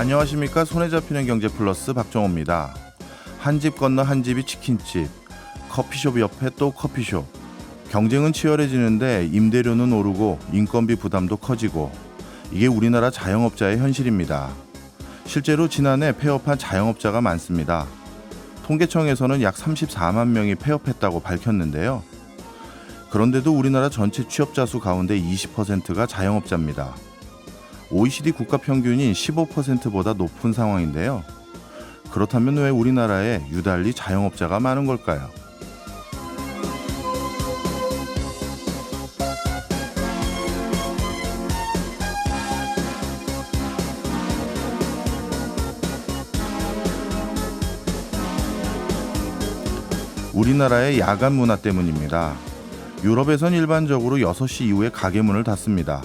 안녕하십니까. 손에 잡히는 경제 플러스 박정호입니다. 한 집 건너 한 집이 치킨집, 커피숍 옆에 또 커피숍. 경쟁은 치열해지는데 임대료는 오르고 인건비 부담도 커지고, 이게 우리나라 자영업자의 현실입니다. 실제로 지난해 폐업한 자영업자가 많습니다. 통계청에서는 약 34만 명이 폐업했다고 밝혔는데요. 그런데도 우리나라 전체 취업자 수 가운데 20%가 자영업자입니다. OECD 국가 평균인 15%보다 높은 상황인데요. 그렇다면 왜 우리나라에 유달리 자영업자가 많은 걸까요? 우리나라의 야간 문화 때문입니다. 유럽에선 일반적으로 6시 이후에 가게 문을 닫습니다.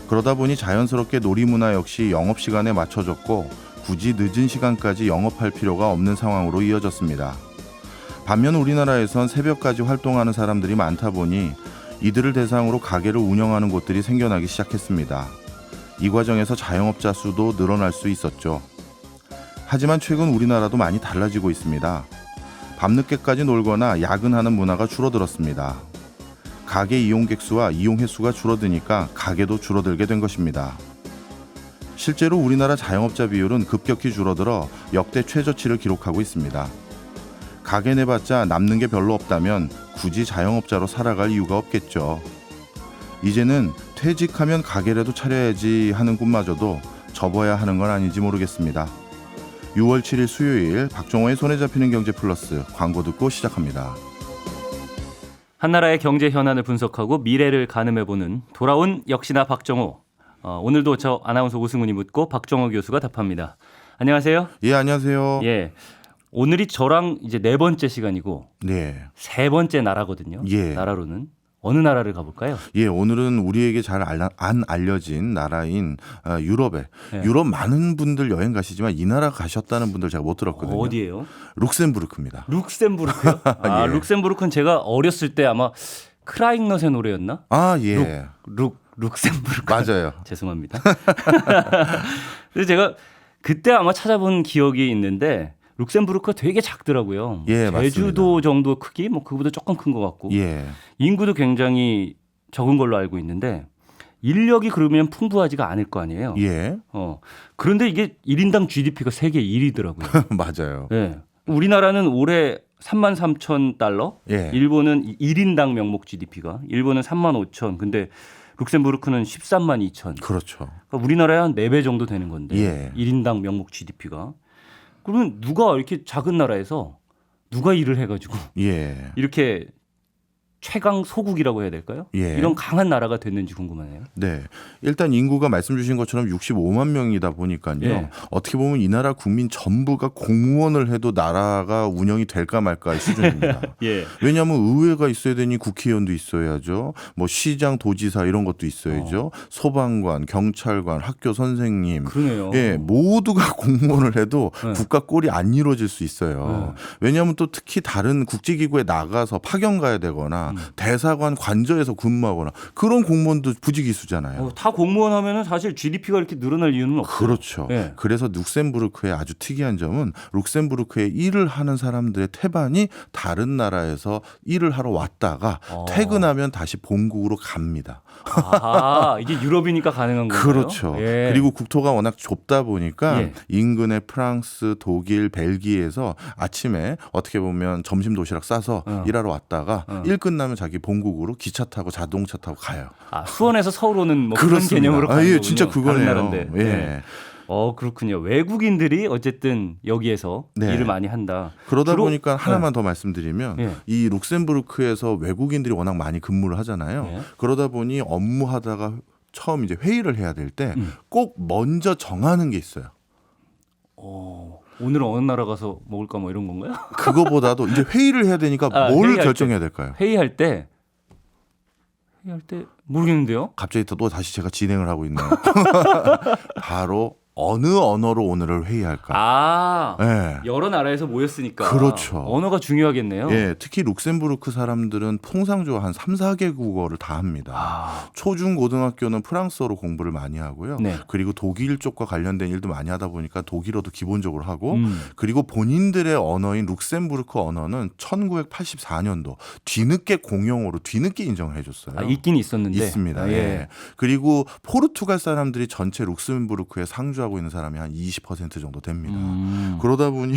그러다 보니 자연스럽게 놀이문화 역시 영업시간에 맞춰졌고, 굳이 늦은 시간까지 영업할 필요가 없는 상황으로 이어졌습니다. 반면 우리나라에선 새벽까지 활동하는 사람들이 많다 보니 이들을 대상으로 가게를 운영하는 곳들이 생겨나기 시작했습니다. 이 과정에서 자영업자 수도 늘어날 수 있었죠. 하지만 최근 우리나라도 많이 달라지고 있습니다. 밤늦게까지 놀거나 야근하는 문화가 줄어들었습니다. 가게 이용객 수와 이용 횟수가 줄어드니까 가게도 줄어들게 된 것입니다. 실제로 우리나라 자영업자 비율은 급격히 줄어들어 역대 최저치를 기록하고 있습니다. 가게 내봤자 남는 게 별로 없다면 굳이 자영업자로 살아갈 이유가 없겠죠. 이제는 퇴직하면 가게라도 차려야지 하는 꿈마저도 접어야 하는 건 아닌지 모르겠습니다. 6월 7일 수요일 박정호의 손에 잡히는 경제 플러스, 광고 듣고 시작합니다. 한나라의 경제 현안을 분석하고 미래를 가늠해보는 돌아온 역시나 박정호. 오늘도 저 아나운서 오승훈이 묻고 박정호 교수가 답합니다. 안녕하세요. 예, 안녕하세요. 예, 오늘이 저랑 이제 4번째 시간이고, 네. 3번째 나라거든요. 예. 나라로는 어느 나라를 가볼까요? 예, 오늘은 우리에게 잘 안 알려진 나라인 유럽에, 예. 유럽 많은 분들 여행 가시지만 이 나라 가셨다는 분들 제가 못 들었거든요. 어디예요? 룩셈부르크입니다. 룩셈부르크요? 아, 예. 룩셈부르크는 제가 어렸을 때 아마 크라잉넛의 노래였나? 아, 예. 룩셈부르크. 맞아요. 죄송합니다. 그래서 제가 그때 아마 찾아본 기억이 있는데 룩셈부르크가 되게 작더라고요. 예, 제주도 맞습니다. 정도 크기, 뭐 그보다 조금 큰 것 같고, 예. 인구도 굉장히 적은 걸로 알고 있는데 인력이 그러면 풍부하지가 않을 거 아니에요. 예. 그런데 이게 1인당 GDP가 세계 1위더라고요. 맞아요. 예. 우리나라는 올해 33,000달러, 예. 일본은 1인당 명목 GDP가 일본은 35,000, 근데 룩셈부르크는 132,000. 그렇죠. 그러니까 우리나라에 한 4배 정도 되는 건데, 예. 1인당 명목 GDP가. 그러면 누가 이렇게 작은 나라에서 누가 일을 해가지고 예. 이렇게 최강 소국이라고 해야 될까요? 예. 이런 강한 나라가 됐는지 궁금하네요. 네. 일단 인구가 말씀 주신 것처럼 65만 명이다 보니까요. 예. 어떻게 보면 이 나라 국민 전부가 공무원을 해도 나라가 운영이 될까 말까 할 수준입니다. 예. 왜냐하면 의회가 있어야 되니 국회의원도 있어야죠. 뭐 시장, 도지사 이런 것도 있어야죠. 소방관, 경찰관, 학교 선생님. 그러네요. 예, 모두가 공무원을 해도 네. 국가 꼴이 안 이루어질 수 있어요. 왜냐하면 또 특히 다른 국제기구에 나가서 파견 가야 되거나 대사관 관저에서 근무하거나 그런 공무원도 부지기수잖아요. 다 공무원 하면은 사실 GDP가 이렇게 늘어날 이유는 없어요. 그렇죠. 예. 그래서 룩셈부르크의 아주 특이한 점은 룩셈부르크에 일을 하는 사람들의 태반이 다른 나라에서 일을 하러 왔다가 퇴근하면 다시 본국으로 갑니다. 아, 이게 유럽이니까 가능한 건가요? 그렇죠. 예. 그리고 국토가 워낙 좁다 보니까 예. 인근의 프랑스, 독일, 벨기에에서 아침에 어떻게 보면 점심 도시락 싸서 일하러 왔다가 일 끝나면 자기 본국으로 기차 타고 자동차 타고 가요. 아, 수원에서 서울 오는 뭐 그런 그렇습니다. 개념으로 가는 예, 거군요. 진짜 그거네요. 다른 나라인데. 예. 네. 그렇군요. 외국인들이 어쨌든 여기에서 네. 일을 많이 한다. 그러다 주로- 보니까 하나만 더 말씀드리면 예. 이 룩셈부르크에서 외국인들이 워낙 많이 근무를 하잖아요. 예. 그러다 보니 업무하다가 처음 이제 회의를 해야 될 때 음. 꼭 먼저 정하는 게 있어요. 오늘은 어느 나라 가서 먹을까 뭐 이런 건가요? 그거보다도 이제 회의를 해야 되니까 뭘 회의할 결정해야 될까요? 회의할 때 모르겠는데요. 갑자기 또 다시 제가 진행을 하고 있네요. 바로 어느 언어로 오늘을 회의할까? 아, 예. 여러 나라에서 모였으니까 그렇죠. 언어가 중요하겠네요. 예, 특히 룩셈부르크 사람들은 통상적으로 한 3, 4개국어를 다 합니다. 아, 초중 고등학교는 프랑스어로 공부를 많이 하고요. 네. 그리고 독일 쪽과 관련된 일도 많이 하다 보니까 독일어도 기본적으로 하고 그리고 본인들의 언어인 룩셈부르크 언어는 1984년도 뒤늦게 공용어로 뒤늦게 인정을 해줬어요. 아, 있긴 있었는데 있습니다. 아, 예. 예. 그리고 포르투갈 사람들이 전체 룩셈부르크에 상주하고 있는 사람이 한 20% 정도 됩니다. 그러다 보니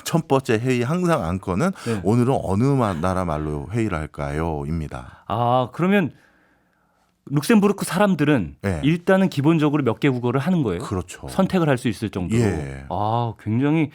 첫 번째 회의 항상 안건은 네. 오늘은 어느 나라 말로 회의를 할까요?입니다. 아, 그러면 룩셈부르크 사람들은 예. 일단은 기본적으로 몇 개 국어를 하는 거예요? 그렇죠. 선택을 할 수 있을 정도로. 예. 아, 굉장히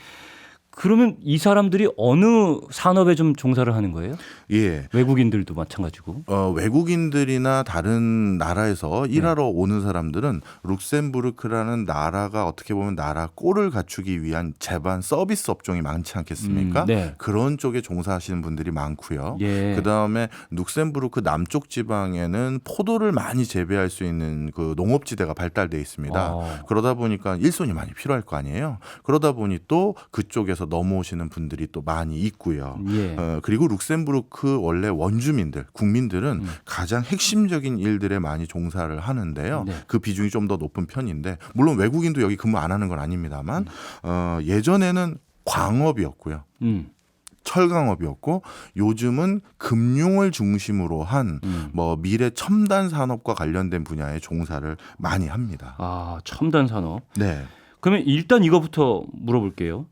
그러면 이 사람들이 어느 산업에 좀 종사를 하는 거예요? 예. 외국인들도 마찬가지고. 외국인들이나 다른 나라에서 일하러 오는 사람들은 룩셈부르크라는 나라가 어떻게 보면 나라 꼴을 갖추기 위한 제반 서비스 업종이 많지 않겠습니까? 네. 그런 쪽에 종사하시는 분들이 많고요. 예. 그다음에 룩셈부르크 남쪽 지방에는 포도를 많이 재배할 수 있는 그 농업지대가 발달돼 있습니다. 그러다 보니까 일손이 많이 필요할 거 아니에요. 그러다 보니 또 그쪽에서 넘어오시는 분들이 또 많이 있고요. 예. 그리고 룩셈부르크 원래 원주민들, 국민들은 가장 핵심적인 일들에 많이 종사를 하는데요. 네. 그 비중이 좀 더 높은 편인데 물론 외국인도 여기 근무 안 하는 건 아닙니다만 예전에는 광업이었고요. 철강업이었고 요즘은 금융을 중심으로 한 뭐 미래 첨단 산업과 관련된 분야에 종사를 많이 합니다. 아, 첨단 산업. 네. 그러면 일단 이거부터 물어볼게요.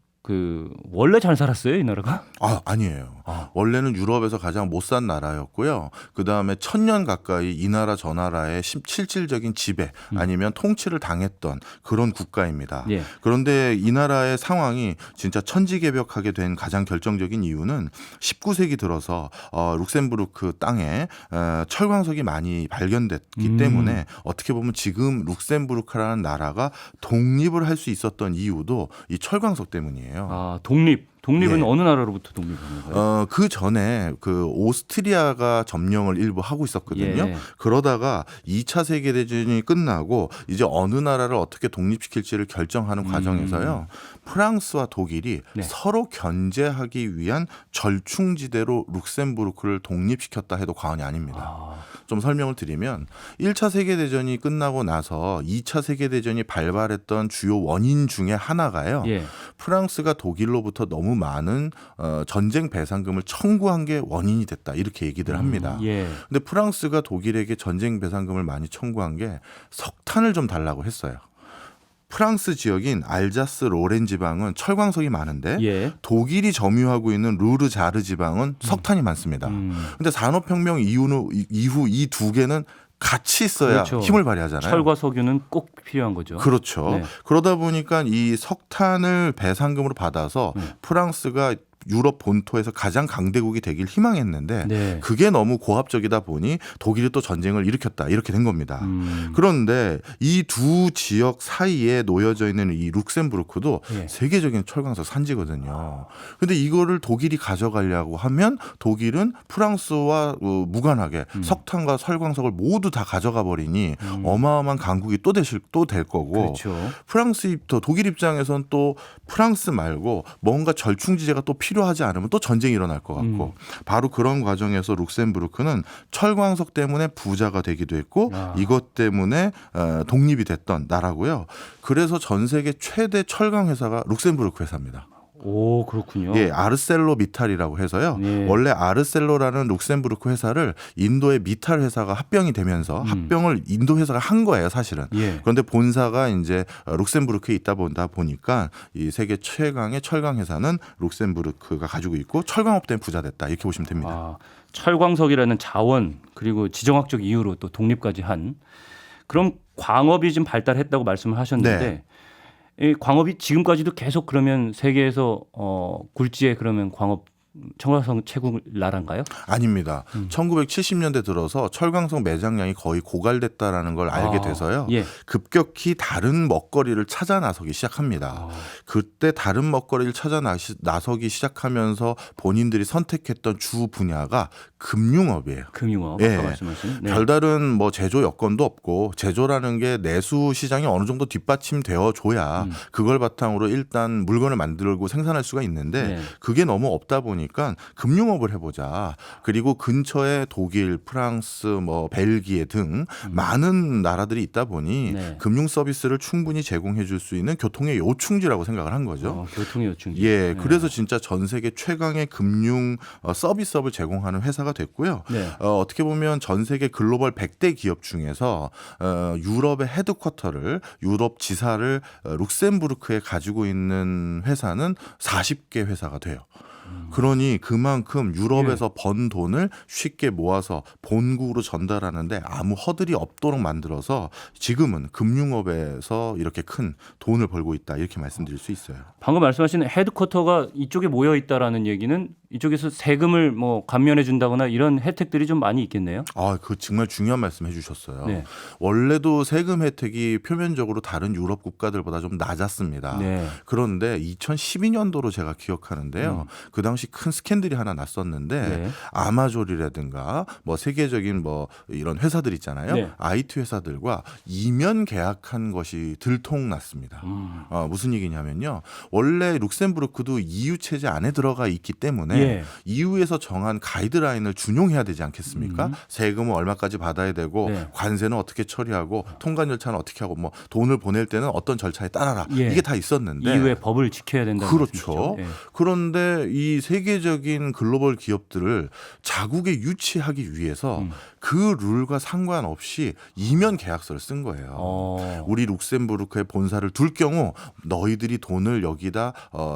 원래 잘 살았어요, 이 나라가? 아니에요. 원래는 유럽에서 가장 못 산 나라였고요. 그다음에 1000년 가까이 이 나라 저 나라의 실질적인 지배 아니면 통치를 당했던 그런 국가입니다. 예. 그런데 이 나라의 상황이 진짜 천지개벽하게 된 가장 결정적인 이유는 19세기 들어서 룩셈부르크 땅에 철광석이 많이 발견됐기 때문에 어떻게 보면 지금 룩셈부르크라는 나라가 독립을 할 수 있었던 이유도 이 철광석 때문이에요. 아, 독립은 예. 어느 나라로부터 독립하는 거예요? 그 전에 그 오스트리아가 점령을 일부 하고 있었거든요. 예. 그러다가 2차 세계대전이 끝나고 이제 어느 나라를 어떻게 독립시킬지를 결정하는 과정에서요. 프랑스와 독일이 네. 서로 견제하기 위한 절충지대로 룩셈부르크를 독립시켰다 해도 과언이 아닙니다. 좀 설명을 드리면 1차 세계대전이 끝나고 나서 2차 세계대전이 발발했던 주요 원인 중에 하나가요. 예. 프랑스가 독일로부터 너무 많은 전쟁 배상금을 청구한 게 원인이 됐다. 이렇게 얘기들 합니다. 예. 근데 프랑스가 독일에게 전쟁 배상금을 많이 청구한 게 석탄을 좀 달라고 했어요. 프랑스 지역인 알자스 로렌 지방은 철광석이 많은데 예. 독일이 점유하고 있는 루르자르 지방은 석탄이 많습니다. 근데 산업혁명 이후 이 두 개는 같이 있어야 그렇죠. 힘을 발휘하잖아요. 철과 석유는 꼭 필요한 거죠. 그렇죠. 네. 그러다 보니까 이 석탄을 배상금으로 받아서 프랑스가 유럽 본토에서 가장 강대국이 되길 희망했는데 네. 그게 너무 고압적이다 보니 독일이 또 전쟁을 일으켰다 이렇게 된 겁니다. 그런데 이 두 지역 사이에 놓여져 있는 이 룩셈부르크도 예. 세계적인 철광석 산지거든요. 근데 이거를 독일이 가져가려고 하면 독일은 프랑스와 무관하게 석탄과 철광석을 모두 다 가져가 버리니 어마어마한 강국이 또 될 거고 그렇죠. 독일 입장에선 또 프랑스 말고 뭔가 절충지대가 또 필요하지 않으면 또 전쟁이 일어날 것 같고 바로 그런 과정에서 룩셈부르크는 철광석 때문에 부자가 되기도 했고 이것 때문에 독립이 됐던 나라고요. 그래서 전 세계 최대 철강 회사가 룩셈부르크 회사입니다. 오, 그렇군요. 예, 아르셀로 미탈이라고 해서요. 예. 원래 아르셀로라는 룩셈부르크 회사를 인도의 미탈 회사가 합병이 되면서 합병을 인도 회사가 한 거예요, 사실은. 예. 그런데 본사가 이제 룩셈부르크에 있다 보니까 이 세계 최강의 철강 회사는 룩셈부르크가 가지고 있고 철강업 때문에 부자 됐다 이렇게 보시면 됩니다. 아, 철광석이라는 자원 그리고 지정학적 이유로 또 독립까지 한 그럼 광업이 좀 발달했다고 말씀을 하셨는데 네. 이 광업이 지금까지도 계속 그러면 세계에서 굴지에 그러면 광업 청화성 채굴 나라인가요? 아닙니다. 1970년대 들어서 철강성 매장량이 거의 고갈됐다라는 걸 알게 돼서요. 예. 급격히 다른 먹거리를 찾아 나서기 시작합니다. 그때 다른 먹거리를 찾아 나서기 시작하면서 본인들이 선택했던 주 분야가 금융업이에요. 금융업 예. 아까 말씀하신. 네. 별다른 뭐 제조 여건도 없고 제조라는 게 내수 시장이 어느 정도 뒷받침되어 줘야 그걸 바탕으로 일단 물건을 만들고 생산할 수가 있는데 네. 그게 너무 없다 보니까 금융업을 해보자. 그리고 근처에 독일, 프랑스, 뭐 벨기에 등 많은 나라들이 있다 보니 네. 금융 서비스를 충분히 제공해 줄 수 있는 교통의 요충지라고 생각을 한 거죠. 교통의 요충지. 예, 네. 그래서 진짜 전 세계 최강의 금융 서비스업을 제공하는 회사가 됐고요. 네. 어떻게 보면 전 세계 글로벌 100대 기업 중에서 유럽의 헤드쿼터를 유럽 지사를 룩셈부르크에 가지고 있는 회사는 40개 회사가 돼요. 그러니 그만큼 유럽에서 번 돈을 쉽게 모아서 본국으로 전달하는데 아무 허들이 없도록 만들어서 지금은 금융업에서 이렇게 큰 돈을 벌고 있다 이렇게 말씀드릴 수 있어요. 방금 말씀하신 헤드쿼터가 이쪽에 모여 있다라는 얘기는 이쪽에서 세금을 뭐 감면해 준다거나 이런 혜택들이 좀 많이 있겠네요. 그 정말 중요한 말씀 해주셨어요. 네. 원래도 세금 혜택이 표면적으로 다른 유럽 국가들보다 좀 낮았습니다. 네. 그런데 2012년도로 제가 기억하는데요. 그 당시 큰 스캔들이 하나 났었는데 네. 아마존이라든가 뭐 세계적인 뭐 이런 회사들 있잖아요. 네. IT 회사들과 이면 계약한 것이 들통났습니다. 무슨 얘기냐면요. 원래 룩셈부르크도 EU 체제 안에 들어가 있기 때문에 예. EU에서 정한 가이드라인을 준용해야 되지 않겠습니까? 세금은 얼마까지 받아야 되고 네. 관세는 어떻게 처리하고 통관 절차는 어떻게 하고 뭐 돈을 보낼 때는 어떤 절차에 따라라. 예. 이게 다 있었는데 EU의 법을 지켜야 된다는 그렇죠. 말씀이시죠? 예. 그런데 이 세계적인 글로벌 기업들을 자국에 유치하기 위해서 그 룰과 상관없이 이면 계약서를 쓴 거예요. 우리 룩셈부르크에 본사를 둘 경우 너희들이 돈을 여기다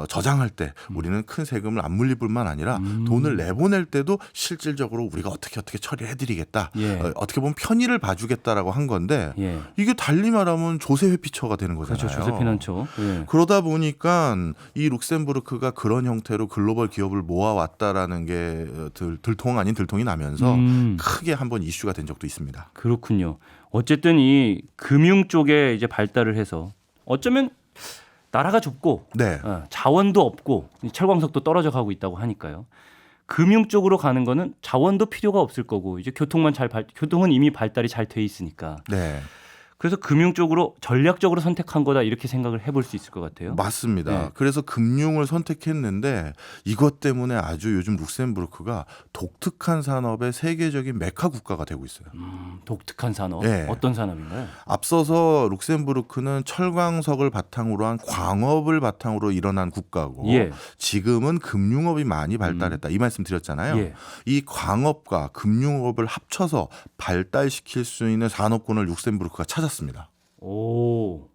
저장할 때 우리는 큰 세금을 안 물릴 뿐만 아니라 돈을 내보낼 때도 실질적으로 우리가 어떻게 처리해드리겠다. 예. 어떻게 보면 편의를 봐주겠다라고 한 건데 예. 이게 달리 말하면 조세 회피처가 되는 거잖아요. 그렇죠. 조세 피난처. 예. 그러다 보니까 이 룩셈부르크가 그런 형태로 글로벌 기업을 모아왔다라는 게 들통 아닌 들통이 나면서 크게 한번 이슈가 된 적도 있습니다. 그렇군요. 어쨌든 이 금융 쪽에 이제 발달을 해서 어쩌면 나라가 좁고 네. 자원도 없고 철광석도 떨어져 가고 있다고 하니까요. 금융 쪽으로 가는 거는 자원도 필요가 없을 거고 이제 교통은 이미 발달이 잘 돼 있으니까. 네. 그래서 금융 쪽으로 전략적으로 선택한 거다 이렇게 생각을 해볼 수 있을 것 같아요. 맞습니다. 네. 그래서 금융을 선택했는데 이것 때문에 아주 요즘 룩셈부르크가 독특한 산업의 세계적인 메카 국가가 되고 있어요. 독특한 산업. 네. 어떤 산업인가요? 앞서서 룩셈부르크는 철광석을 바탕으로 한 광업을 바탕으로 일어난 국가고 예. 지금은 금융업이 많이 발달했다. 이 말씀 드렸잖아요. 예. 이 광업과 금융업을 합쳐서 발달시킬 수 있는 산업군을 룩셈부르크가 찾았습니다. 오.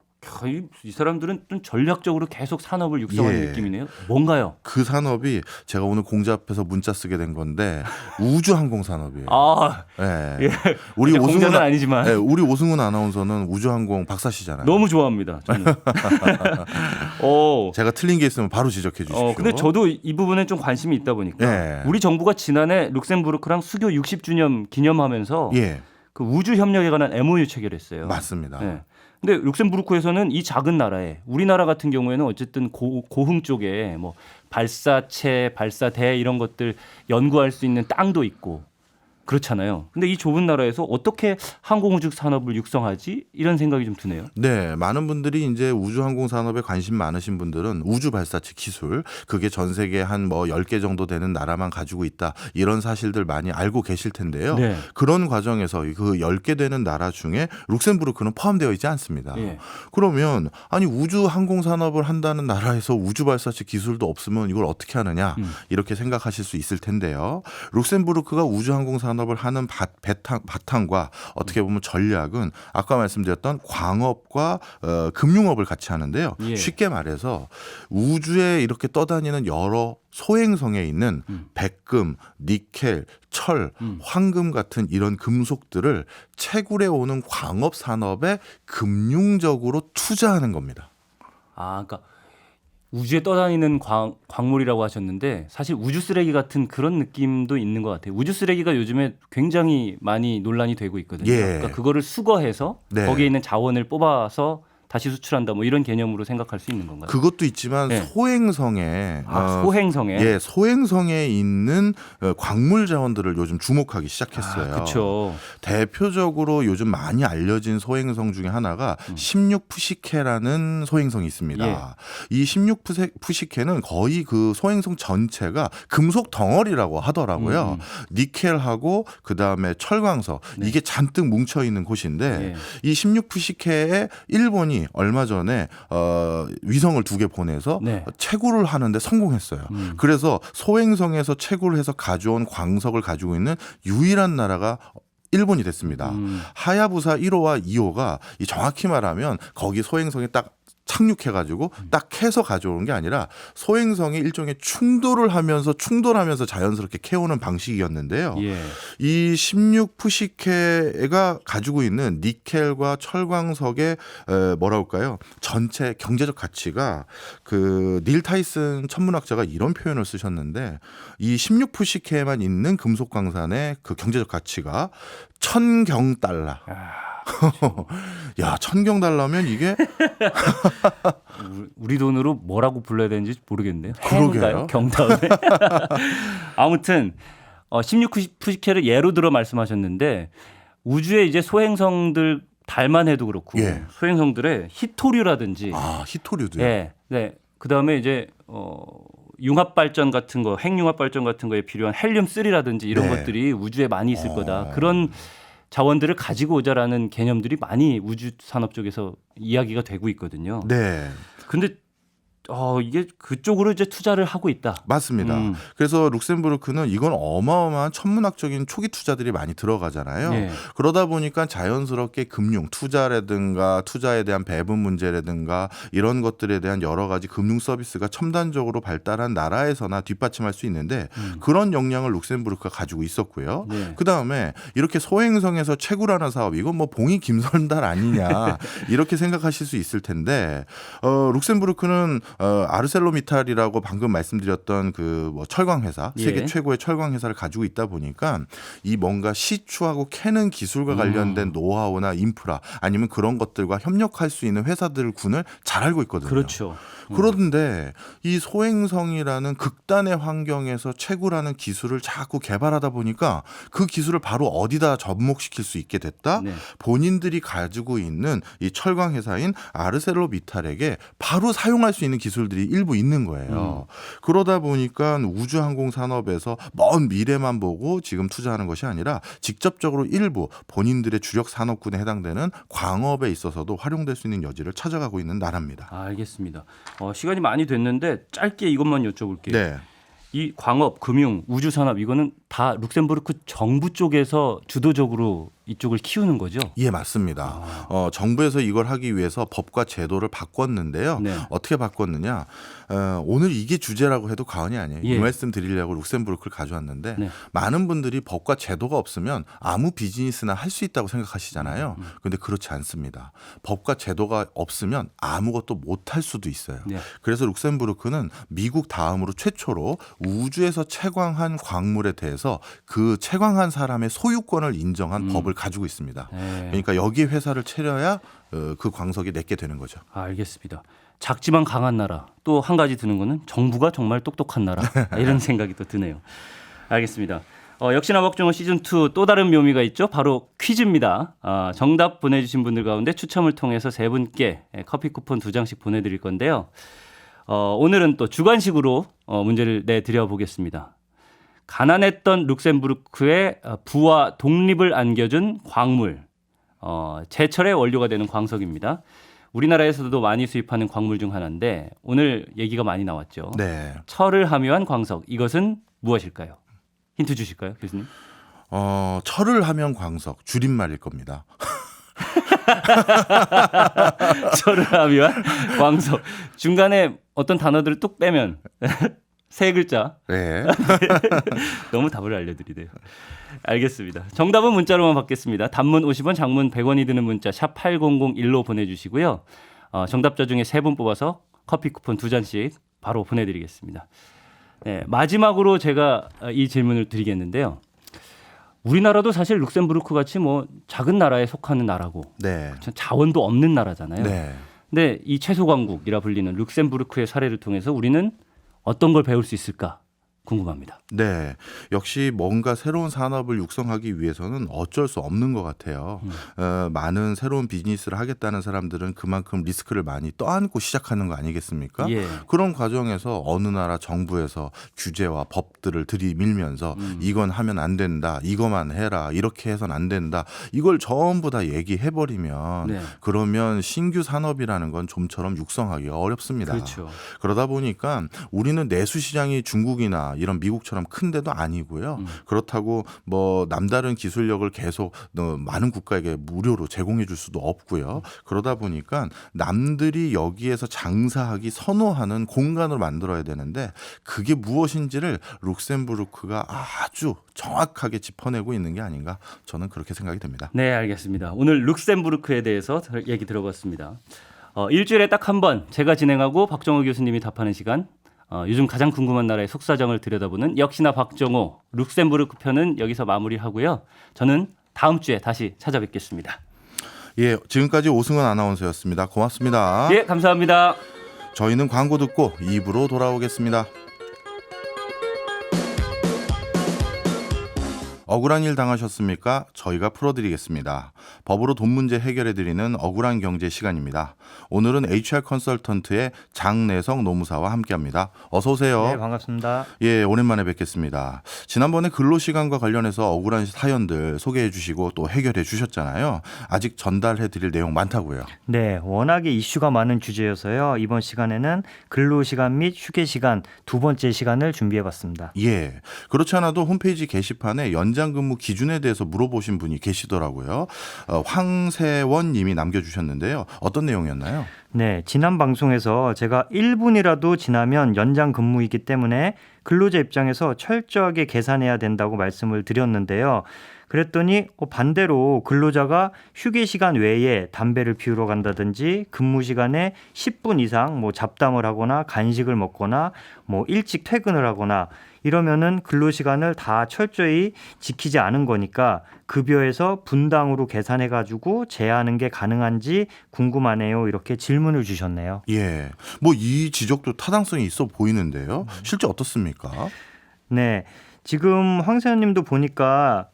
이 사람들은 좀 전략적으로 계속 산업을 육성하는 예. 느낌이네요. 뭔가요? 그 산업이 제가 오늘 공지 앞에서 문자 쓰게 된 건데 우주항공 산업이에요. 아, 네. 예. 우리 공자는 아니지만 네, 우리 오승훈 아나운서는 우주항공 박사시잖아요. 너무 좋아합니다. 저는. 제가 틀린 게 있으면 바로 지적해 주십시오. 근데 저도 이 부분에 좀 관심이 있다 보니까 예. 우리 정부가 지난해 룩셈부르크랑 수교 60주년 기념하면서 예, 그 우주 협력에 관한 MOU 체결했어요. 맞습니다. 네. 근데 룩셈부르크에서는 이 작은 나라에 우리나라 같은 경우에는 어쨌든 고흥 쪽에 뭐 발사체, 발사대 이런 것들 연구할 수 있는 땅도 있고 그렇잖아요. 근데 이 좁은 나라에서 어떻게 항공우주 산업을 육성하지? 이런 생각이 좀 드네요. 네, 많은 분들이 이제 우주항공 산업에 관심 많으신 분들은 우주 발사체 기술, 그게 전 세계 한 뭐 10개 정도 되는 나라만 가지고 있다. 이런 사실들 많이 알고 계실 텐데요. 네. 그런 과정에서 그 10개 되는 나라 중에 룩셈부르크는 포함되어 있지 않습니다. 예. 그러면 아니 우주항공 산업을 한다는 나라에서 우주 발사체 기술도 없으면 이걸 어떻게 하느냐? 이렇게 생각하실 수 있을 텐데요. 룩셈부르크가 우주항공 산업을 하는 바탕과 어떻게 보면 전략은 아까 말씀드렸던 광업과 금융업을 같이 하는데요. 예. 쉽게 말해서 우주에 이렇게 떠다니는 여러 소행성에 있는 백금, 니켈, 철, 황금 같은 이런 금속들을 채굴해 오는 광업 산업에 금융적으로 투자하는 겁니다. 아, 그러니까 우주에 떠다니는 광물이라고 하셨는데 사실 우주 쓰레기 같은 그런 느낌도 있는 것 같아요. 우주 쓰레기가 요즘에 굉장히 많이 논란이 되고 있거든요. 예. 그러니까 그거를 수거해서 네. 거기에 있는 자원을 뽑아서 다시 수출한다 뭐 이런 개념으로 생각할 수 있는 건가요? 그것도 있지만 네. 소행성에 소행성에 예, 소행성에 있는 광물 자원들을 요즘 주목하기 시작했어요. 그렇죠. 대표적으로 요즘 많이 알려진 소행성 중에 하나가 16푸시케라는 소행성이 있습니다. 예. 이 16푸시케는 거의 그 소행성 전체가 금속 덩어리라고 하더라고요. 니켈하고 그다음에 철광석 네. 이게 잔뜩 뭉쳐 있는 곳인데 예. 이 16푸시케에 일본이 얼마 전에 위성을 2개 보내서 네. 채굴을 하는데 성공했어요. 그래서 소행성에서 채굴을 해서 가져온 광석을 가지고 있는 유일한 나라가 일본이 됐습니다. 하야부사 1호와 2호가 정확히 말하면 거기 소행성에 딱 착륙해가지고 딱 캐서 가져오는 게 아니라 소행성이 일종의 충돌하면서 자연스럽게 캐오는 방식이었는데요. 예. 이 16푸시케가 가지고 있는 니켈과 철광석의 뭐랄까요 전체 경제적 가치가 그 닐 타이슨 천문학자가 이런 표현을 쓰셨는데 이 16푸시케에만 있는 금속 광산의 그 경제적 가치가 1000경 달러. 야, 1000경 달러면 이게 우리 돈으로 뭐라고 불러야 되는지 모르겠네요. 그러게요. 행가요? 경다음에. 아무튼 16푸시케를 예로 들어 말씀하셨는데 우주의 이제 소행성들 달만 해도 그렇고 예. 소행성들의 히토류라든지 히토류도요. 예. 네. 그다음에 이제 융합 발전 같은 거, 핵융합 발전 같은 거에 필요한 헬륨 3라든지 이런 네. 것들이 우주에 많이 있을 거다. 그런 자원들을 가지고 오자라는 개념들이 많이 우주 산업 쪽에서 이야기가 되고 있거든요. 네. 근데 이게 그쪽으로 이제 투자를 하고 있다. 맞습니다. 그래서 룩셈부르크는 이건 어마어마한 천문학적인 초기 투자들이 많이 들어가잖아요. 네. 그러다 보니까 자연스럽게 금융 투자라든가 투자에 대한 배분 문제라든가 이런 것들에 대한 여러 가지 금융 서비스가 첨단적으로 발달한 나라에서나 뒷받침할 수 있는데 그런 역량을 룩셈부르크가 가지고 있었고요. 네. 그다음에 이렇게 소행성에서 채굴하는 사업 이건 뭐 봉이 김선달 아니냐 이렇게 생각하실 수 있을 텐데 룩셈부르크는 아르셀로미탈이라고 방금 말씀드렸던 그 뭐 철강 회사 세계 예. 최고의 철강 회사를 가지고 있다 보니까 이 뭔가 시추하고 캐는 기술과 관련된 노하우나 인프라 아니면 그런 것들과 협력할 수 있는 회사들 군을 잘 알고 있거든요. 그렇죠. 그런데 이 소행성이라는 극단의 환경에서 채굴하는 기술을 자꾸 개발하다 보니까 그 기술을 바로 어디다 접목시킬 수 있게 됐다. 네. 본인들이 가지고 있는 이 철강 회사인 아르셀로미탈에게 바로 사용할 수 있는 기술들이 일부 있는 거예요. 그러다 보니까 우주항공 산업에서 먼 미래만 보고 지금 투자하는 것이 아니라 직접적으로 일부 본인들의 주력 산업군에 해당되는 광업에 있어서도 활용될 수 있는 여지를 찾아가고 있는 나라입니다. 알겠습니다. 시간이 많이 됐는데 짧게 이것만 여쭤볼게요. 네. 이 광업, 금융, 우주 산업 이거는 다 룩셈부르크 정부 쪽에서 주도적으로 이쪽을 키우는 거죠? 예, 맞습니다. 정부에서 이걸 하기 위해서 법과 제도를 바꿨는데요. 네. 어떻게 바꿨느냐? 오늘 이게 주제라고 해도 과언이 아니에요. 예. 이 말씀 드리려고 룩셈부르크를 가져왔는데 네. 많은 분들이 법과 제도가 없으면 아무 비즈니스나 할 수 있다고 생각하시잖아요. 그런데 그렇지 않습니다. 법과 제도가 없으면 아무것도 못할 수도 있어요. 네. 그래서 룩셈부르크는 미국 다음으로 최초로 우주에서 채광한 광물에 대해서 그 채광한 사람의 소유권을 인정한 법을 가지고 있습니다. 네. 그러니까 여기 회사를 차려야 그 광석이 내게 되는 거죠. 알겠습니다. 작지만 강한 나라. 또 한 가지 드는 거는 정부가 정말 똑똑한 나라. 이런 생각이 또 드네요. 알겠습니다. 역시나 먹종어 시즌2 또 다른 묘미가 있죠. 바로 퀴즈입니다. 정답 보내주신 분들 가운데 추첨을 통해서 3분께 커피 쿠폰 2장씩 보내드릴 건데요. 오늘은 또 주관식으로 문제를 내드려 보겠습니다. 가난했던 룩셈부르크의 부와 독립을 안겨준 광물, 제철의 원료가 되는 광석입니다. 우리나라에서도 많이 수입하는 광물 중 하나인데 오늘 얘기가 많이 나왔죠. 네. 철을 함유한 광석, 이것은 무엇일까요? 힌트 주실까요, 교수님? 철을 하면 광석 줄임말일 겁니다. 철을 함유한 광석. 중간에 어떤 단어들을 뚝 빼면 세 글자. 네. 너무 답을 알려드리네요. 알겠습니다. 정답은 문자로만 받겠습니다. 단문 50원, 장문 100원이 드는 문자 샵 8001로 보내주시고요. 정답자 중에 3분 뽑아서 커피 쿠폰 2잔씩 바로 보내드리겠습니다. 네, 마지막으로 제가 이 질문을 드리겠는데요. 우리나라도 사실 룩셈부르크 같이 뭐 작은 나라에 속하는 나라고 네. 자원도 없는 나라잖아요. 네. 근데 이 채소광국이라 불리는 룩셈부르크의 사례를 통해서 우리는 어떤 걸 배울 수 있을까 궁금합니다. 네, 역시 뭔가 새로운 산업을 육성하기 위해서는 어쩔 수 없는 것 같아요. 많은 새로운 비즈니스를 하겠다는 사람들은 그만큼 리스크를 많이 떠안고 시작하는 거 아니겠습니까? 예. 그런 과정에서 어느 나라 정부에서 규제와 법들을 들이밀면서 이건 하면 안 된다, 이거만 해라, 이렇게 해선 안 된다, 이걸 전부 다 얘기해버리면 네. 그러면 신규 산업이라는 건 좀처럼 육성하기가 어렵습니다. 그렇죠. 그러다 보니까 우리는 내수 시장이 중국이나 이런 미국처럼 큰데도 아니고요. 그렇다고 뭐 남다른 기술력을 계속 많은 국가에게 무료로 제공해 줄 수도 없고요. 그러다 보니까 남들이 여기에서 장사하기 선호하는 공간으로 만들어야 되는데 그게 무엇인지를 룩셈부르크가 아주 정확하게 짚어내고 있는 게 아닌가 저는 그렇게 생각이 됩니다. 네, 알겠습니다. 오늘 룩셈부르크에 대해서 얘기 들어봤습니다. 일주일에 딱 한 번 제가 진행하고 박정호 교수님이 답하는 시간. 요즘 가장 궁금한 나라의 속사정을 들여다보는 역시나 박정호 룩셈부르크 편은 여기서 마무리하고요. 저는 다음 주에 다시 찾아뵙겠습니다. 예, 지금까지 오승원 아나운서였습니다. 고맙습니다. 예, 감사합니다. 저희는 광고 듣고 2부로 돌아오겠습니다. 억울한 일 당하셨습니까? 저희가 풀어드리겠습니다. 법으로 돈 문제 해결해드리는 억울한 경제 시간입니다. 오늘은 HR 컨설턴트의 장내성 노무사와 함께합니다. 어서 오세요. 네, 반갑습니다. 예, 오랜만에 뵙겠습니다. 지난번에 근로시간과 관련해서 억울한 사연들 소개해 주시고 또 해결해 주셨잖아요. 아직 전달해 드릴 내용 많다고요. 네, 워낙에 이슈가 많은 주제여서요. 이번 시간에는 근로시간 및 휴게시간 두 번째 시간을 준비해봤습니다. 예, 그렇지 않아도 홈페이지 게시판에 연장 근무 기준에 대해서 물어보신 분이 계시더라고요. 황세원 님이 남겨주셨는데요. 어떤 내용이었나요? 네, 지난 방송에서 제가 1분이라도 지나면 연장 근무이기 때문에 근로자 입장에서 철저하게 계산해야 된다고 말씀을 드렸는데요. 그랬더니 반대로 근로자가 휴게 시간 외에 담배를 피우러 간다든지 근무 시간에 10분 이상 잡담을 하거나 간식을 먹거나 일찍 퇴근을 하거나 이러면은 근로 시간을 다 철저히 지키지 않은 거니까 급여에서 분당으로 계산해 가지고 제한하는 게 가능한지 궁금하네요. 이렇게 질문을 주셨네요. 예, 이 지적도 타당성이 있어 보이는데요. 실제 어떻습니까? 네, 지금 황세현님도 보니까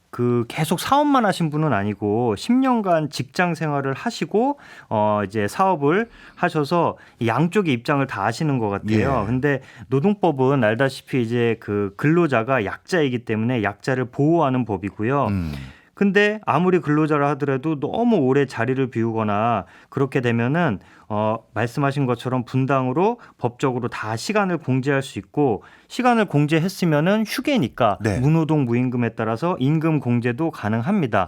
계속 사업만 하신 분은 아니고 10년간 직장 생활을 하시고 이제 사업을 하셔서 양쪽의 입장을 다 아시는 것 같아요. 예. 근데 노동법은 알다시피 이제 근로자가 약자이기 때문에 약자를 보호하는 법이고요. 근데 아무리 근로자라 하더라도 너무 오래 자리를 비우거나 그렇게 되면은 말씀하신 것처럼 분당으로 법적으로 다 시간을 공제할 수 있고 시간을 공제했으면은 휴게니까 네. 무노동 무임금에 따라서 임금 공제도 가능합니다.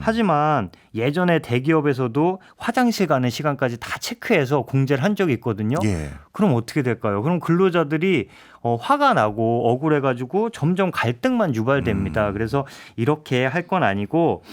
하지만 예전에 대기업에서도 화장실 가는 시간까지 다 체크해서 공제를 한 적이 있거든요. 예. 그럼 어떻게 될까요? 그럼 근로자들이 화가 나고 억울해가지고 점점 갈등만 유발됩니다. 그래서 이렇게 할 건 아니고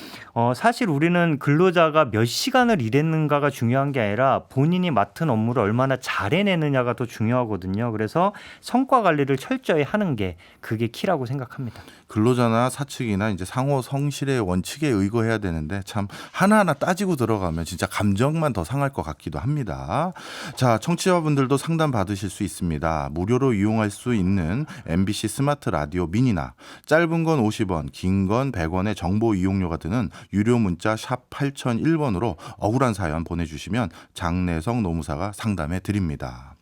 사실 우리는 근로자가 몇 시간을 일했는가가 중요한 게 아니라 본인이 맡은 업무를 얼마나 잘 해내느냐가 더 중요하거든요. 그래서 성과 관리를 철저히 하는 게 그게 키라고 생각합니다. 근로자나 사측이나 이제 상호 성실의 원칙에 의거해야 되는데 참 하나하나 따지고 들어가면 진짜 감정만 더 상할 것 같기도 합니다. 자, 청취자분들도 상담 받으실 수 있습니다. 무료로 이용할 수 있는 MBC 스마트 라디오 미니나 짧은 건 50원, 긴 건 100원의 정보 이용료가 드는 유료 문자 샵 8001번으로 억울한 사연 보내주시면 장내성 노무사가 상담해 드립니다.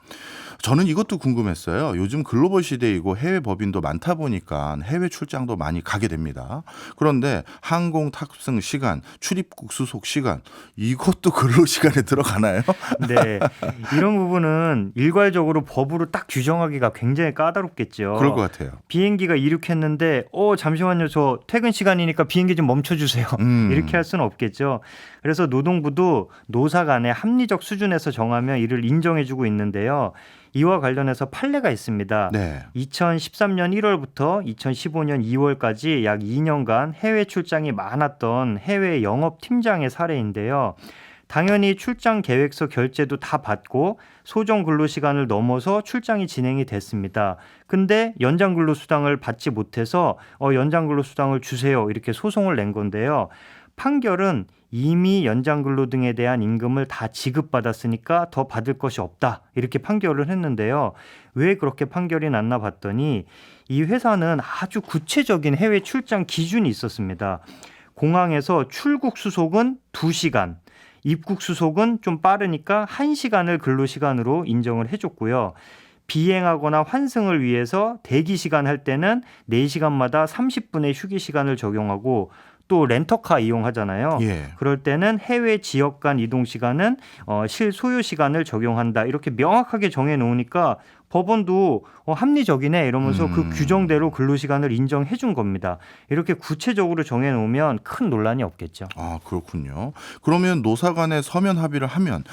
저는 이것도 궁금했어요. 요즘 글로벌 시대이고 해외 법인도 많다 보니까 해외 출장도 많이 가게 됩니다. 그런데 항공 탑승 시간, 출입국 수속 시간 이것도 근로 시간에 들어가나요? 네, 이런 부분은 일괄적으로 법으로 딱 규정하기가 굉장히 까다롭겠죠. 그럴 것 같아요. 비행기가 이륙했는데 잠시만요, 저 퇴근 시간이니까 비행기 좀 멈춰주세요. 이렇게 할 수는 없겠죠. 그래서 노동부도 노사 간의 합리적 수준에서 정하면 이를 인정해주고 있는데요. 이와 관련해서 판례가 있습니다. 네. 2013년 1월부터 2015년 2월까지 약 2년간 해외 출장이 많았던 해외 영업팀장의 사례인데요. 당연히 출장 계획서 결제도 다 받고 소정 근로시간을 넘어서 출장이 진행이 됐습니다. 근데 연장 근로수당을 받지 못해서 연장 근로수당을 주세요 이렇게 소송을 낸 건데요. 판결은 이미 연장 근로 등에 대한 임금을 다 지급받았으니까 더 받을 것이 없다 이렇게 판결을 했는데요. 왜 그렇게 판결이 났나 봤더니 이 회사는 아주 구체적인 해외 출장 기준이 있었습니다. 공항에서 출국 수속은 2시간, 입국 수속은 좀 빠르니까 1시간을 근로시간으로 인정을 해줬고요. 비행하거나 환승을 위해서 대기시간 할 때는 4시간마다 30분의 휴게시간을 적용하고 또 렌터카 이용하잖아요. 예. 그럴 때는 해외 지역 간 이동 시간은 실소요 시간을 적용한다. 이렇게 명확하게 정해놓으니까 법원도 합리적이네 이러면서 그 규정대로 근로시간을 인정해 준 겁니다. 이렇게 구체적으로 정해놓으면 큰 논란이 없겠죠. 아, 그렇군요. 그러면 노사 간에 서면 합의를 하면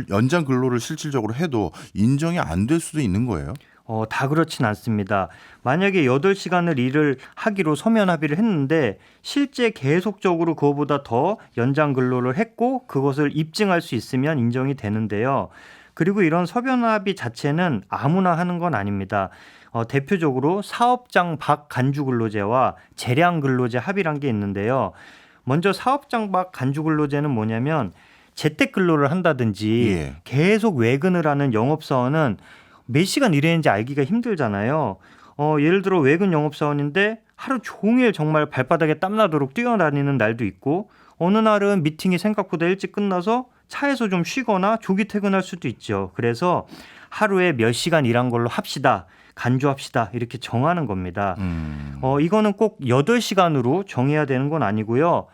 연장 근로를 실질적으로 해도 인정이 안 될 수도 있는 거예요? 다 그렇진 않습니다. 만약에 8시간을 일을 하기로 서면 합의를 했는데 실제 계속적으로 그거보다 더 연장 근로를 했고 그것을 입증할 수 있으면 인정이 되는데요. 그리고 이런 서면 합의 자체는 아무나 하는 건 아닙니다. 대표적으로 사업장 밖 간주 근로제와 재량 근로제 합의란 게 있는데요. 먼저 사업장 밖 간주 근로제는 뭐냐면 재택 근로를 한다든지 예. 계속 외근을 하는 영업사원은 몇 시간 일했는지 알기가 힘들잖아요. 예를 들어 외근 영업사원인데 하루 종일 정말 발바닥에 땀나도록 뛰어다니는 날도 있고 어느 날은 미팅이 생각보다 일찍 끝나서 차에서 좀 쉬거나 조기 퇴근할 수도 있죠. 그래서 하루에 몇 시간 일한 걸로 합시다. 간주합시다. 이렇게 정하는 겁니다. 이거는 꼭 8시간으로 정해야 되는 건 아니고요.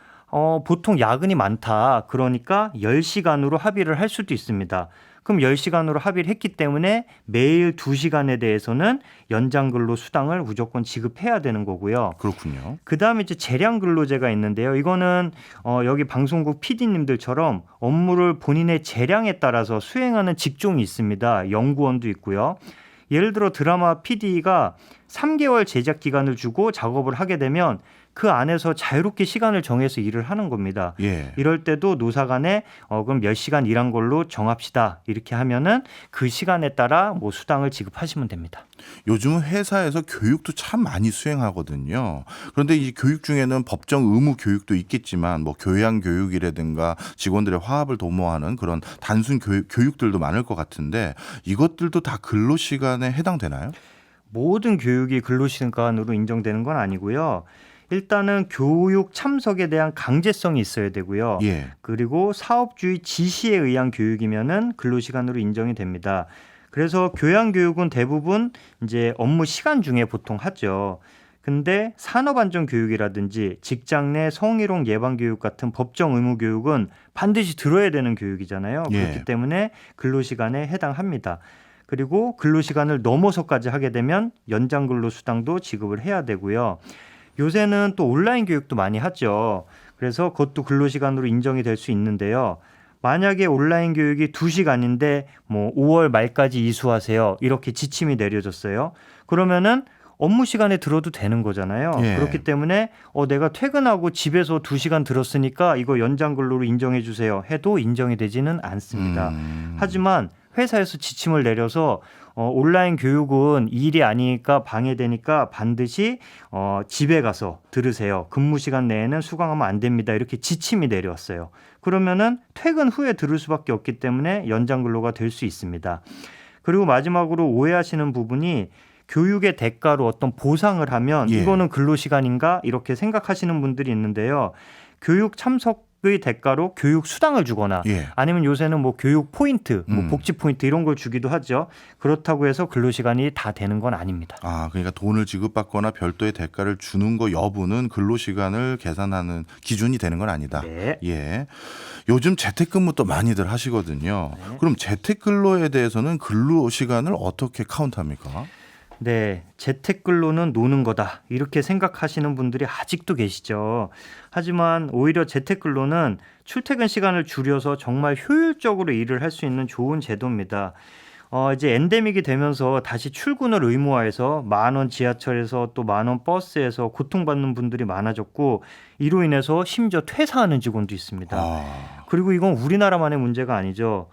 보통 야근이 많다. 그러니까 10시간으로 합의를 할 수도 있습니다. 그럼 10시간으로 합의를 했기 때문에 매일 2시간에 대해서는 연장 근로 수당을 무조건 지급해야 되는 거고요. 그렇군요. 그다음에 이제 재량 근로제가 있는데요. 이거는 여기 방송국 PD님들처럼 업무를 본인의 재량에 따라서 수행하는 직종이 있습니다. 연구원도 있고요. 예를 들어 드라마 PD가 3개월 제작 기간을 주고 작업을 하게 되면 그 안에서 자유롭게 시간을 정해서 일을 하는 겁니다. 예. 이럴 때도 노사 간에 그럼 몇 시간 일한 걸로 정합시다. 이렇게 하면은 그 시간에 따라 뭐 수당을 지급하시면 됩니다. 요즘은 회사에서 교육도 참 많이 수행하거든요. 그런데 이 교육 중에는 법정 의무 교육도 있겠지만 뭐 교양 교육이라든가 직원들의 화합을 도모하는 그런 단순 교육들도 많을 것 같은데 이것들도 다 근로시간에 해당되나요? 모든 교육이 근로시간으로 인정되는 건 아니고요. 일단은 교육 참석에 대한 강제성이 있어야 되고요. 예. 그리고 사업주의 지시에 의한 교육이면은 근로시간으로 인정이 됩니다. 그래서 교양교육은 대부분 이제 업무 시간 중에 보통 하죠. 근데 산업안전교육이라든지 직장 내 성희롱 예방교육 같은 법정 의무 교육은 반드시 들어야 되는 교육이잖아요. 예. 그렇기 때문에 근로시간에 해당합니다. 그리고 근로시간을 넘어서까지 하게 되면 연장 근로수당도 지급을 해야 되고요. 요새는 또 온라인 교육도 많이 하죠. 그래서 그것도 근로시간으로 인정이 될 수 있는데요. 만약에 온라인 교육이 2시간인데 뭐 5월 말까지 이수하세요. 이렇게 지침이 내려졌어요. 그러면은 업무 시간에 들어도 되는 거잖아요. 예. 그렇기 때문에 내가 퇴근하고 집에서 2시간 들었으니까 이거 연장 근로로 인정해 주세요. 해도 인정이 되지는 않습니다. 하지만 회사에서 지침을 내려서 온라인 교육은 일이 아니니까 방해되니까 반드시 집에 가서 들으세요. 근무 시간 내에는 수강하면 안 됩니다. 이렇게 지침이 내려왔어요. 그러면은 퇴근 후에 들을 수밖에 없기 때문에 연장 근로가 될 수 있습니다. 그리고 마지막으로 오해하시는 부분이 교육의 대가로 어떤 보상을 하면 예. 이거는 근로시간인가 이렇게 생각하시는 분들이 있는데요. 교육 참석의 대가로 교육 수당을 주거나 예. 아니면 요새는 뭐 교육 포인트, 뭐 복지 포인트 이런 걸 주기도 하죠. 그렇다고 해서 근로시간이 다 되는 건 아닙니다. 아, 그러니까 돈을 지급받거나 별도의 대가를 주는 거 여부는 근로시간을 계산하는 기준이 되는 건 아니다. 네. 예. 요즘 재택근무 또 많이들 하시거든요. 네. 그럼 재택근로에 대해서는 근로시간을 어떻게 카운트합니까? 네, 재택근로는 노는 거다 이렇게 생각하시는 분들이 아직도 계시죠. 하지만 오히려 재택근로는 출퇴근 시간을 줄여서 정말 효율적으로 일을 할 수 있는 좋은 제도입니다. 이제 엔데믹이 되면서 다시 출근을 의무화해서 10,000원 지하철에서 또 10,000원 버스에서 고통받는 분들이 많아졌고 이로 인해서 심지어 퇴사하는 직원도 있습니다. 그리고 이건 우리나라만의 문제가 아니죠.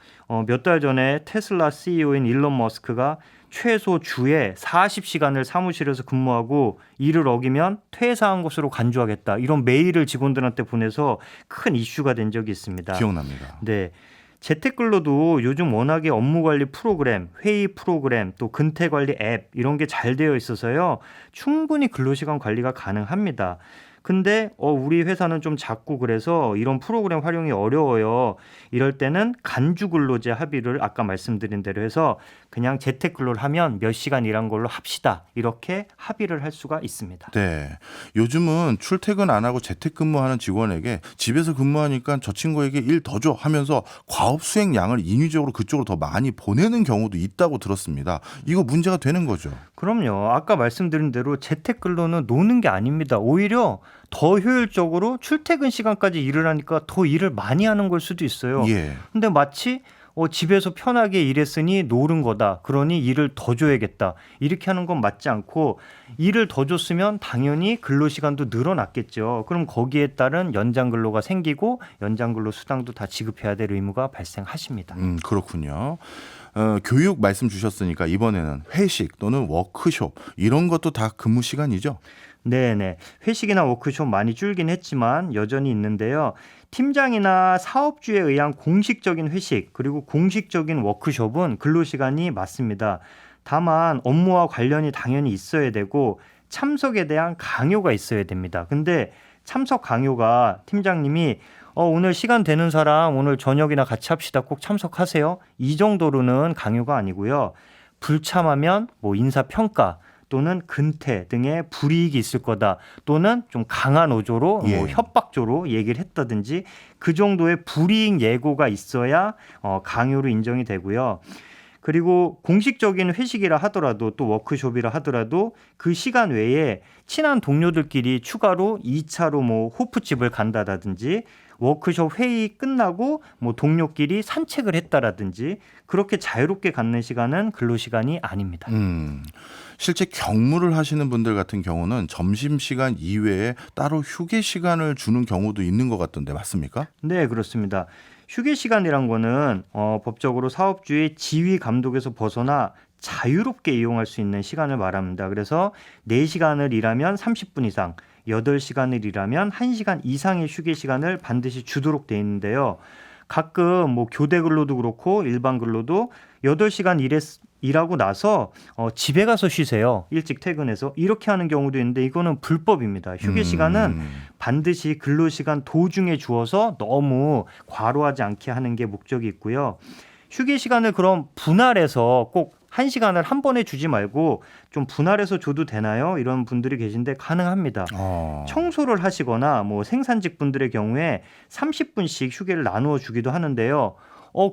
몇 달 전에 테슬라 CEO인 일론 머스크가 최소 주에 40시간을 사무실에서 근무하고 이를 어기면 퇴사한 것으로 간주하겠다. 이런 메일을 직원들한테 보내서 큰 이슈가 된 적이 있습니다. 기억납니다. 네. 재택근로도 요즘 워낙에 업무 관리 프로그램, 회의 프로그램, 또 근태 관리 앱 이런 게 잘 되어 있어서요. 충분히 근로시간 관리가 가능합니다. 근데 우리 회사는 좀 작고 그래서 이런 프로그램 활용이 어려워요. 이럴 때는 간주근로제 합의를 아까 말씀드린 대로 해서 그냥 재택근로를 하면 몇 시간 일한 걸로 합시다. 이렇게 합의를 할 수가 있습니다. 네. 요즘은 출퇴근 안 하고 재택근무하는 직원에게 집에서 근무하니까 저 친구에게 일 더 줘 하면서 과업 수행량을 인위적으로 그쪽으로 더 많이 보내는 경우도 있다고 들었습니다. 이거 문제가 되는 거죠. 그럼요. 아까 말씀드린 대로 재택근로는 노는 게 아닙니다. 오히려 더 효율적으로 출퇴근 시간까지 일을 하니까 더 일을 많이 하는 걸 수도 있어요. 예. 근데 마치 집에서 편하게 일했으니 노른 거다. 그러니 일을 더 줘야겠다. 이렇게 하는 건 맞지 않고 일을 더 줬으면 당연히 근로시간도 늘어났겠죠. 그럼 거기에 따른 연장근로가 생기고 연장근로 수당도 다 지급해야 될 의무가 발생하십니다. 그렇군요. 교육 말씀 주셨으니까 이번에는 회식 또는 워크숍 이런 것도 다 근무 시간이죠? 네네. 회식이나 워크숍 많이 줄긴 했지만 여전히 있는데요. 팀장이나 사업주에 의한 공식적인 회식 그리고 공식적인 워크숍은 근로시간이 맞습니다. 다만 업무와 관련이 당연히 있어야 되고 참석에 대한 강요가 있어야 됩니다. 근데 참석 강요가 팀장님이 오늘 시간 되는 사람 오늘 저녁이나 같이 합시다. 꼭 참석하세요. 이 정도로는 강요가 아니고요. 불참하면 인사평가 또는 근태 등의 불이익이 있을 거다. 또는 좀 강한 어조로 협박조로 얘기를 했다든지 그 정도의 불이익 예고가 있어야 강요로 인정이 되고요. 그리고 공식적인 회식이라 하더라도 또 워크숍이라 하더라도 그 시간 외에 친한 동료들끼리 추가로 2차로 호프집을 간다든지 워크숍 회의 끝나고 동료끼리 산책을 했다라든지 그렇게 자유롭게 갖는 시간은 근로시간이 아닙니다. 실제 경무를 하시는 분들 같은 경우는 점심시간 이외에 따로 휴게 시간을 주는 경우도 있는 것 같던데 맞습니까? 네, 그렇습니다. 휴게 시간이란 거는 법적으로 사업주의 지휘 감독에서 벗어나 자유롭게 이용할 수 있는 시간을 말합니다. 그래서 4시간을 일하면 30분 이상, 8시간을 일하면 1시간 이상의 휴게 시간을 반드시 주도록 돼 있는데요. 가끔 교대 근로도 그렇고 일반 근로도 8시간 일하고 나서 집에 가서 쉬세요. 일찍 퇴근해서 이렇게 하는 경우도 있는데 이거는 불법입니다. 휴게 시간은 반드시 근로시간 도중에 주어서 너무 과로하지 않게 하는 게 목적이 있고요. 휴게 시간을 그럼 분할해서 꼭 1시간을 한 번에 주지 말고 좀 분할해서 줘도 되나요? 이런 분들이 계신데 가능합니다. 청소를 하시거나 생산직 분들의 경우에 30분씩 휴게를 나누어 주기도 하는데요.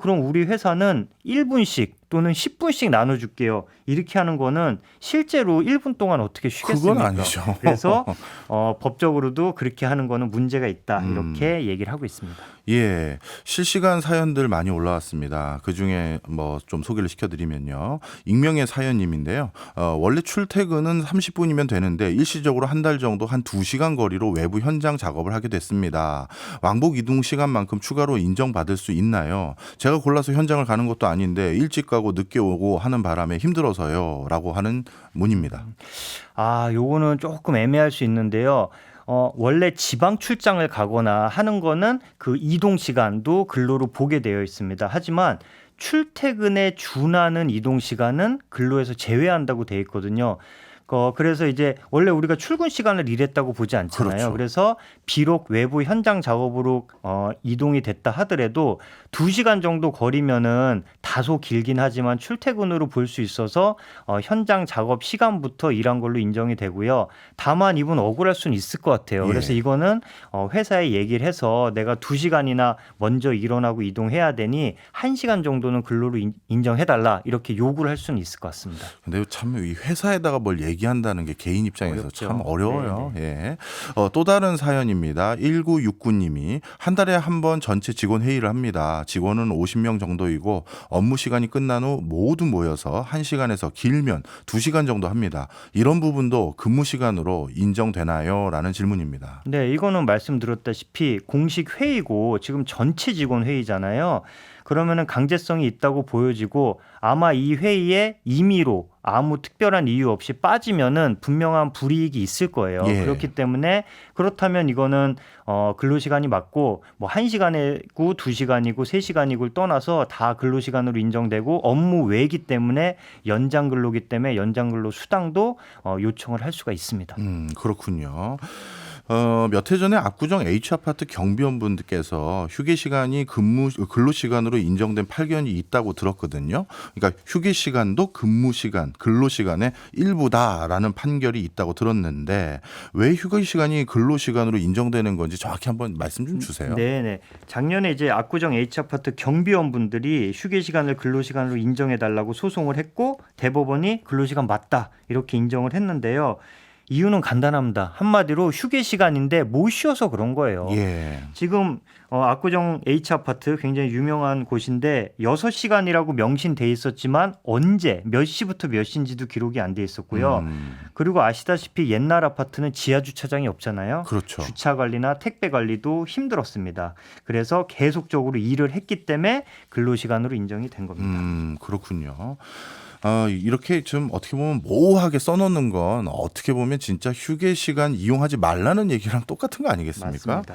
그럼 우리 회사는 1분씩 또는 10분씩 나눠줄게요. 이렇게 하는 거는 실제로 1분 동안 어떻게 쉬겠습니까? 그건 아니죠. 그래서 법적으로도 그렇게 하는 거는 문제가 있다. 이렇게 얘기를 하고 있습니다. 예, 실시간 사연들 많이 올라왔습니다. 그중에 좀 소개를 시켜드리면요. 익명의 사연님인데요. 원래 출퇴근은 30분이면 되는데 일시적으로 한 달 정도 한 2시간 거리로 외부 현장 작업을 하게 됐습니다. 왕복 이동 시간만큼 추가로 인정받을 수 있나요? 제가 골라서 현장을 가는 것도 아닌데 일찍 가고 늦게 오고 하는 바람에 힘들어서요. 라고 하는 문입니다. 요거는 조금 애매할 수 있는데요. 원래 지방 출장을 가거나 하는 거는 그 이동 시간도 근로로 보게 되어 있습니다. 하지만 출퇴근에 준하는 이동 시간은 근로에서 제외한다고 되어 있거든요. 그래서 이제 원래 우리가 출근 시간을 일했다고 보지 않잖아요. 그렇죠. 그래서 비록 외부 현장 작업으로 이동이 됐다 하더라도 2시간 정도 거리면은 다소 길긴 하지만 출퇴근으로 볼 수 있어서 현장 작업 시간부터 일한 걸로 인정이 되고요. 다만 이분 억울할 수는 있을 것 같아요. 그래서 이거는 회사에 얘기를 해서 내가 2시간이나 먼저 일어나고 이동해야 되니 1시간 정도는 근로로 인정해달라 이렇게 요구를 할 수는 있을 것 같습니다. 근데 참 이 회사에다가 뭘 얘기한다는 게 개인 입장에서 어렵죠. 참 어려워요. 예. 또 다른 사연입니다. 1969님이 한 달에 한 번 전체 직원 회의를 합니다. 직원은 50명 정도이고 업무 시간이 끝난 후 모두 모여서 1시간에서 길면 2시간 정도 합니다. 이런 부분도 근무 시간으로 인정되나요? 라는 질문입니다. 네, 이거는 말씀드렸다시피 공식 회의고 지금 전체 직원 회의잖아요. 그러면은 강제성이 있다고 보여지고 아마 이 회의에 임의로 아무 특별한 이유 없이 빠지면은 분명한 불이익이 있을 거예요. 예. 그렇기 때문에 그렇다면 이거는 근로시간이 맞고 뭐 1시간이고 2시간이고 3시간이고 떠나서 다 근로시간으로 인정되고 업무 외이기 때문에 연장 근로기 때문에 연장 근로 수당도 요청을 할 수가 있습니다. 그렇군요. 몇 해 전에 압구정 H아파트 경비원분들께서 휴게 시간이 근로 시간으로 인정된 판결이 있다고 들었거든요. 그러니까 휴게 시간도 근무 시간, 근로 시간의 일부다라는 판결이 있다고 들었는데 왜 휴게 시간이 근로 시간으로 인정되는 건지 정확히 한번 말씀 좀 주세요. 네. 작년에 이제 압구정 H아파트 경비원분들이 휴게 시간을 근로 시간으로 인정해 달라고 소송을 했고 대법원이 근로 시간 맞다 이렇게 인정을 했는데요. 이유는 간단합니다. 한마디로 휴게 시간인데 못 쉬어서 그런 거예요. 예. 지금 압구정 H아파트 굉장히 유명한 곳인데 6시간이라고 명시돼 있었지만 언제 몇 시부터 몇 시인지도 기록이 안 돼 있었고요. 그리고 아시다시피 옛날 아파트는 지하 주차장이 없잖아요. 그렇죠. 주차 관리나 택배 관리도 힘들었습니다. 그래서 계속적으로 일을 했기 때문에 근로시간으로 인정이 된 겁니다. 그렇군요. 이렇게 좀 어떻게 보면 모호하게 써놓는 건 어떻게 보면 진짜 휴게 시간 이용하지 말라는 얘기랑 똑같은 거 아니겠습니까? 맞습니다.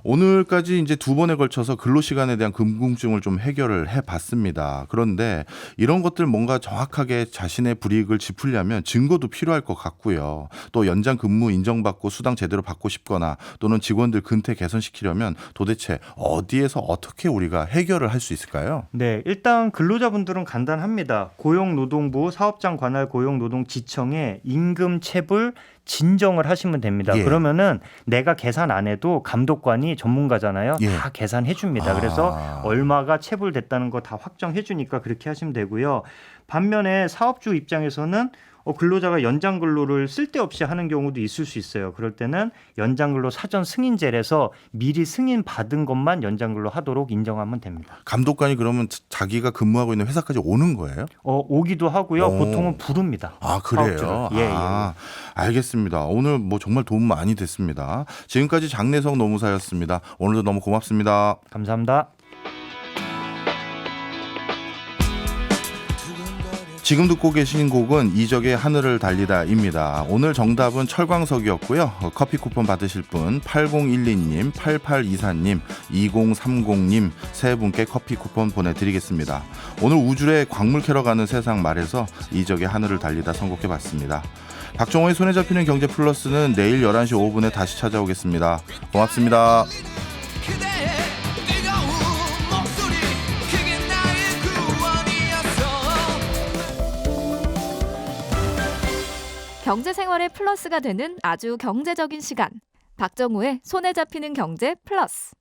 오늘까지 이제 2번에 걸쳐서 근로시간에 대한 궁금증을 좀 해결을 해봤습니다. 그런데 이런 것들 뭔가 정확하게 자신의 불이익을 짚으려면 증거도 필요할 것 같고요. 또 연장 근무 인정받고 수당 제대로 받고 싶거나 또는 직원들 근태 개선시키려면 도대체 어디에서 어떻게 우리가 해결을 할 수 있을까요? 네, 일단 근로자분들은 간단합니다. 고용노동부 사업장 관할 고용노동지청에 임금 체불 진정을 하시면 됩니다. 예. 그러면은 내가 계산 안 해도 감독관이 전문가잖아요. 예. 다 계산해 줍니다. 그래서 얼마가 체불됐다는 거 다 확정해 주니까 그렇게 하시면 되고요. 반면에 사업주 입장에서는 근로자가 연장 근로를 쓸데없이 하는 경우도 있을 수 있어요. 그럴 때는 연장 근로 사전 승인제에서 미리 승인 받은 것만 연장 근로 하도록 인정하면 됩니다. 감독관이 그러면 자기가 근무하고 있는 회사까지 오는 거예요? 오기도 하고요. 오. 보통은 부릅니다. 아, 그래요? 사업주를. 예. 알겠습니다. 오늘 뭐 정말 도움 많이 됐습니다. 지금까지 장내성 노무사였습니다. 오늘도 너무 고맙습니다. 감사합니다. 지금 듣고 계신 곡은 이적의 하늘을 달리다입니다. 오늘 정답은 철광석이었고요. 커피 쿠폰 받으실 분 8012님, 8824님, 2030님 세 분께 커피 쿠폰 보내드리겠습니다. 오늘 우주의 광물 캐러 가는 세상 말에서 이적의 하늘을 달리다 선곡해봤습니다. 박정호의 손에 잡히는 경제 플러스는 내일 11시 5분에 다시 찾아오겠습니다. 고맙습니다. 경제 생활의 플러스가 되는 아주 경제적인 시간. 박정호의 손에 잡히는 경제 플러스.